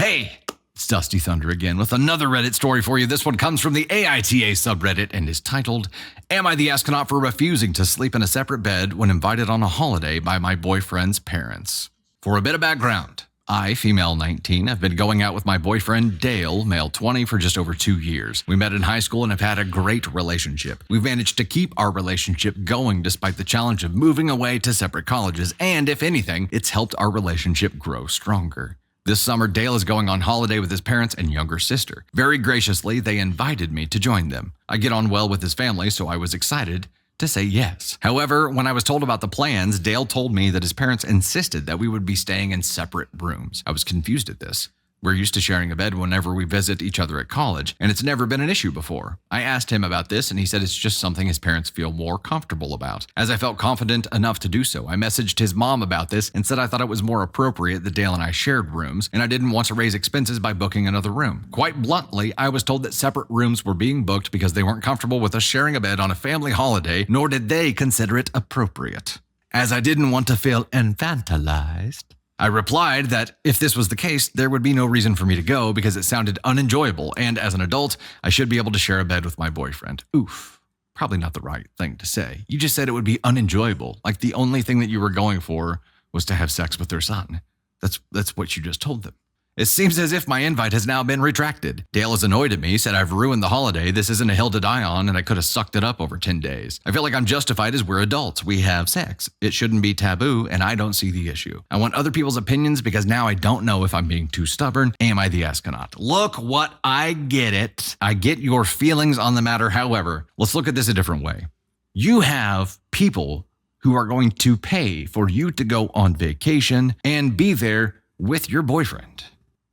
Hey, it's Dusty Thunder again with another Reddit story for you. This one comes from the AITA subreddit and is titled, Am I the Astronaut for Refusing to Sleep in a Separate Bed When Invited on a Holiday by My Boyfriend's Parents? For a bit of background, I, female 19, have been going out with my boyfriend Dale, male 20, for just over 2 years. We met in high school and have had a great relationship. We've managed to keep our relationship going despite the challenge of moving away to separate colleges, and if anything, it's helped our relationship grow stronger. This summer, Dale is going on holiday with his parents and younger sister. Very graciously, they invited me to join them. I get on well with his family, so I was excited to say yes. However, when I was told about the plans, Dale told me that his parents insisted that we would be staying in separate rooms. I was confused at this. We're used to sharing a bed whenever we visit each other at college, and it's never been an issue before. I asked him about this, and he said it's just something his parents feel more comfortable about. As I felt confident enough to do so, I messaged his mom about this and said I thought it was more appropriate that Dale and I shared rooms, and I didn't want to raise expenses by booking another room. Quite bluntly, I was told that separate rooms were being booked because they weren't comfortable with us sharing a bed on a family holiday, nor did they consider it appropriate. As I didn't want to feel infantilized, I replied that if this was the case, there would be no reason for me to go because it sounded unenjoyable, and as an adult, I should be able to share a bed with my boyfriend. Oof, probably not the right thing to say. You just said it would be unenjoyable, like the only thing that you were going for was to have sex with their son. That's what you just told them. It seems as if my invite has now been retracted. Dale is annoyed at me, said I've ruined the holiday, this isn't a hill to die on, and I could have sucked it up over 10 days. I feel like I'm justified as we're adults. We have sex. It shouldn't be taboo, and I don't see the issue. I want other people's opinions because now I don't know if I'm being too stubborn. Am I the astronaut? Look, what I get it. I get your feelings on the matter. However, let's look at this a different way. You have people who are going to pay for you to go on vacation and be there with your boyfriend.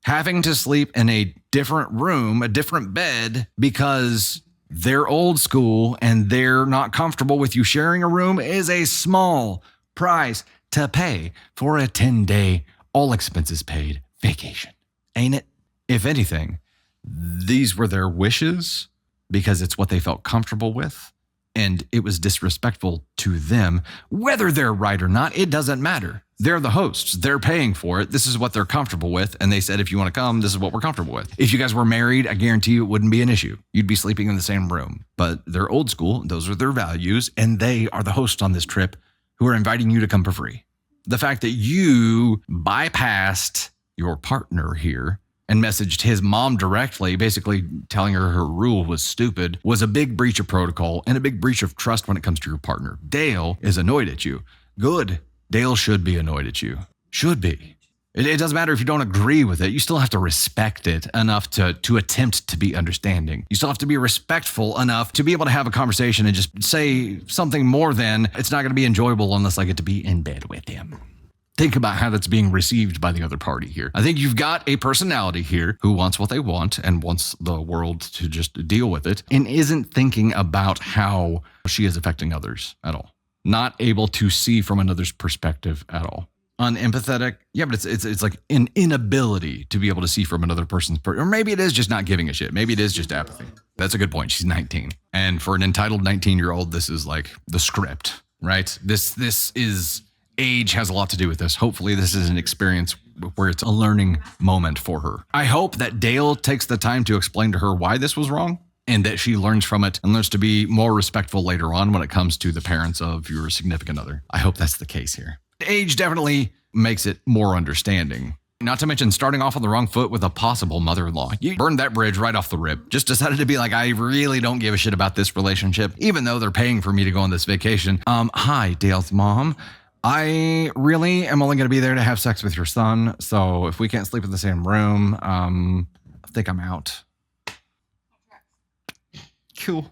Having to sleep in a different room, a different bed, because they're old school and they're not comfortable with you sharing a room is a small price to pay for a 10-day, all expenses paid vacation. Ain't it? If anything, these were their wishes because it's what they felt comfortable with. And it was disrespectful to them. Whether they're right or not, it doesn't matter. They're the hosts. They're paying for it. This is what they're comfortable with. And they said, if you want to come, this is what we're comfortable with. If you guys were married, I guarantee you it wouldn't be an issue. You'd be sleeping in the same room. But they're old school. Those are their values. And they are the hosts on this trip who are inviting you to come for free. The fact that you bypassed your partner here and messaged his mom directly, basically telling her rule was stupid, was a big breach of protocol and a big breach of trust when it comes to your partner. Dale is annoyed at you. Good. Dale should be annoyed at you. Should be. It doesn't matter if you don't agree with it. You still have to respect it enough to attempt to be understanding. You still have to be respectful enough to be able to have a conversation and just say something more than, it's not going to be enjoyable unless I get to be in bed with him. Think about how that's being received by the other party here. I think you've got a personality here who wants what they want and wants the world to just deal with it and isn't thinking about how she is affecting others at all. Not able to see from another's perspective at all. Unempathetic. Yeah, but it's like an inability to be able to see from another person's or maybe it is just not giving a shit. Maybe it is just apathy. That's a good point. She's 19. And for an entitled 19-year-old, this is like the script, right? This is... Age has a lot to do with this. Hopefully this is an experience where it's a learning moment for her. I hope that Dale takes the time to explain to her why this was wrong and that she learns from it and learns to be more respectful later on when it comes to the parents of your significant other. I hope that's the case here. Age definitely makes it more understanding. Not to mention starting off on the wrong foot with a possible mother-in-law. You burned that bridge right off the rip. Just decided to be like, I really don't give a shit about this relationship, even though they're paying for me to go on this vacation. Hi, Dale's mom. I really am only going to be there to have sex with your son. So if we can't sleep in the same room, I think I'm out. Cool.